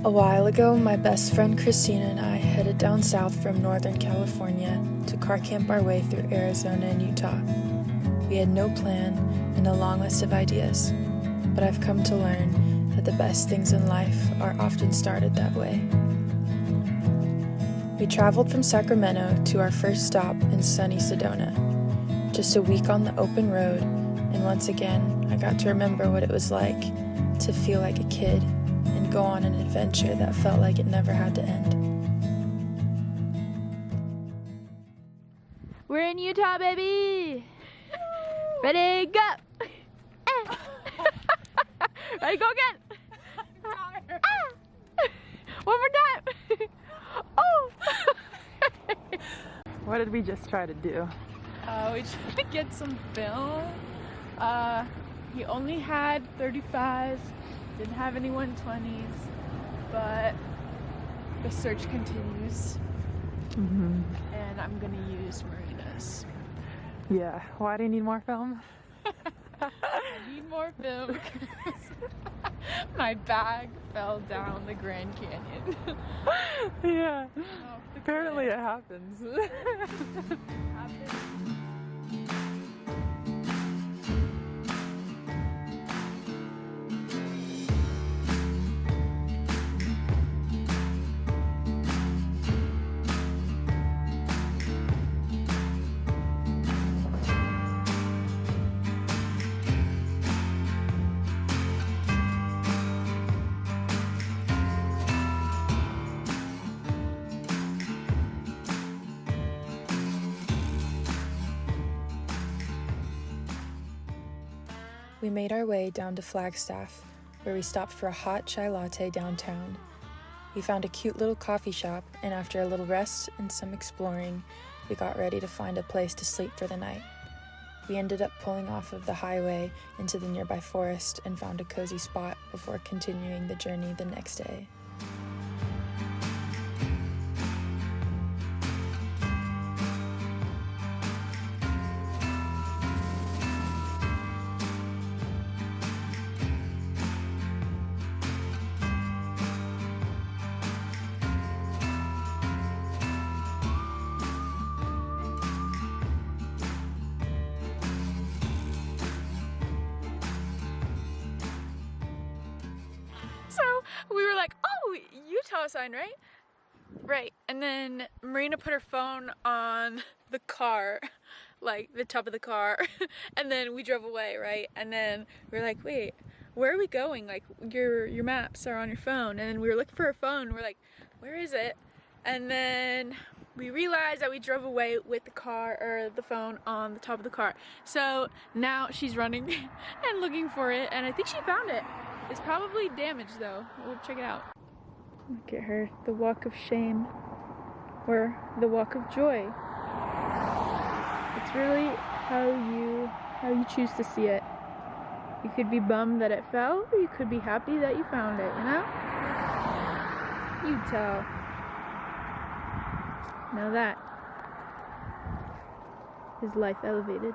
A while ago, my best friend Christina and I headed down south from Northern California to car camp our way through Arizona and Utah. We had no plan and a long list of ideas, but I've come to learn that the best things in life are often started that way. We traveled from Sacramento to our first stop in sunny Sedona. Just a week on the open road, and once again, I got to remember what it was like to feel like a kid and go on an adventure that felt like it never had to end. We're in Utah, baby! Ready, go! Ready, go again! One more time! Oh! What did we just try to do? We tried to get some film. He only had 35s, didn't have any 120s, but the search continues. And I'm gonna use Marina's. Yeah, why do you need more film? I need more film because my bag fell down the Grand Canyon. Yeah, Oh, apparently it happens. We made our way down to Flagstaff, where we stopped for a hot chai latte downtown. We found a cute little coffee shop, and after a little rest and some exploring, we got ready to find a place to sleep for the night. We ended up pulling off of the highway into the nearby forest and found a cozy spot before continuing the journey the next day. So we were like, oh, Utah sign, right? Right. And then Marina put her phone on the car, like the top of the car, and then we drove away, right? And then we were like, wait, where are we going? Like your maps are on your phone. And then we were looking for her phone, and we're like, where is it? And then we realized that we drove away with the car, or the phone on the top of the car. So now she's running and looking for it, and I think she found it. It's probably damaged though. We'll check it out. Look at her, the walk of shame, or the walk of joy. It's really how you choose to see it. You could be bummed that it fell, or you could be happy that you found it, you know? Utah. Now that is life elevated.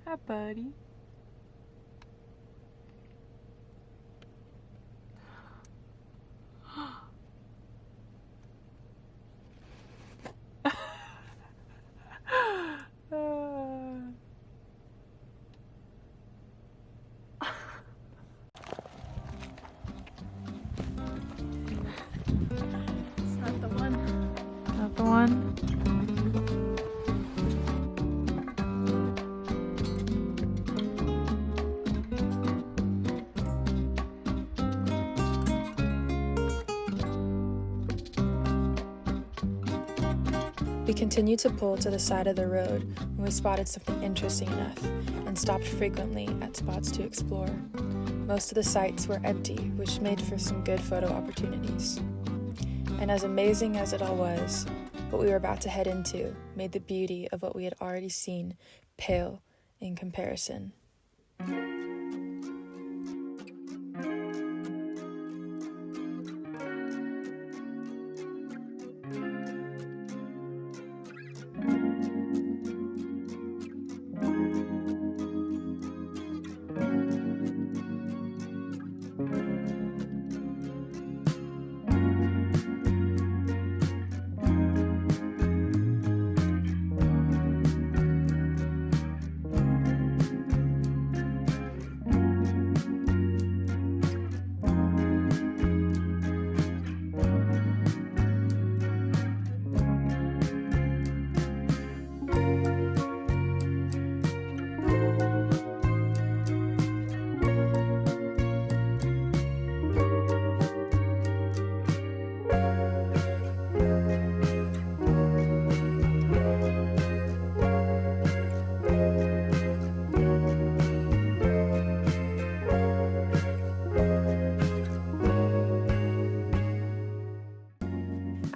Hi, buddy. It's not the one. Not the one. We continued to pull to the side of the road when we spotted something interesting enough and stopped frequently at spots to explore. Most of the sites were empty, which made for some good photo opportunities. And as amazing as it all was, what we were about to head into made the beauty of what we had already seen pale in comparison.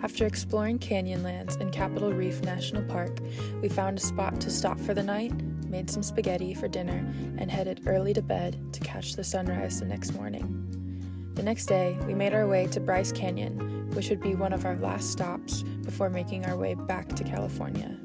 After exploring Canyonlands and Capitol Reef National Park, we found a spot to stop for the night, made some spaghetti for dinner, and headed early to bed to catch the sunrise the next morning. The next day, we made our way to Bryce Canyon, which would be one of our last stops before making our way back to California.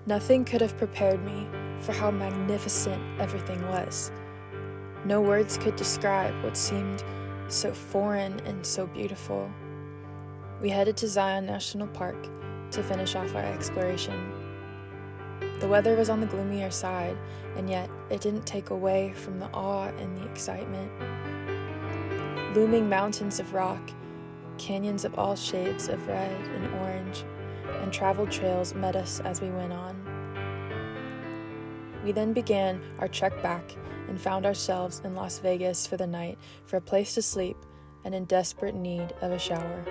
Nothing could have prepared me for how magnificent everything was. No words could describe what seemed so foreign and so beautiful. We headed to Zion National Park to finish off our exploration. The weather was on the gloomier side, and yet it didn't take away from the awe and the excitement. Looming mountains of rock, canyons of all shades of red and orange, and traveled trails met us as we went on. We then began our trek back and found ourselves in Las Vegas for the night for a place to sleep and in desperate need of a shower.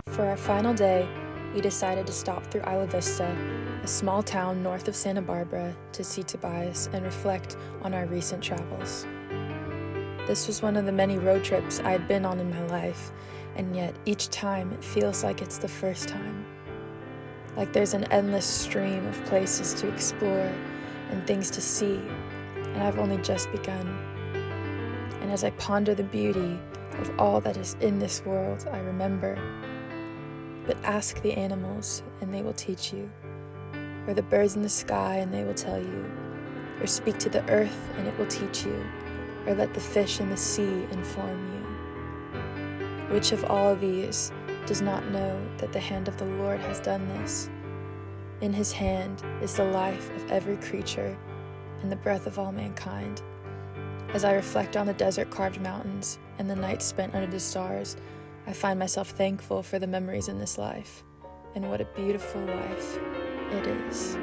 For our final day, we decided to stop through Isla Vista, a small town north of Santa Barbara, to see Tobias and reflect on our recent travels. This was one of the many road trips I had been on in my life, and yet each time it feels like it's the first time. Like there's an endless stream of places to explore and things to see, and I've only just begun. And as I ponder the beauty of all that is in this world, I remember, but ask the animals and they will teach you, or the birds in the sky and they will tell you, or speak to the earth and it will teach you, or let the fish in the sea inform you. Which of all these does not know that the hand of the Lord has done this? In his hand is the life of every creature and the breath of all mankind. As I reflect on the desert-carved mountains and the nights spent under the stars, I find myself thankful for the memories in this life, and what a beautiful life it is.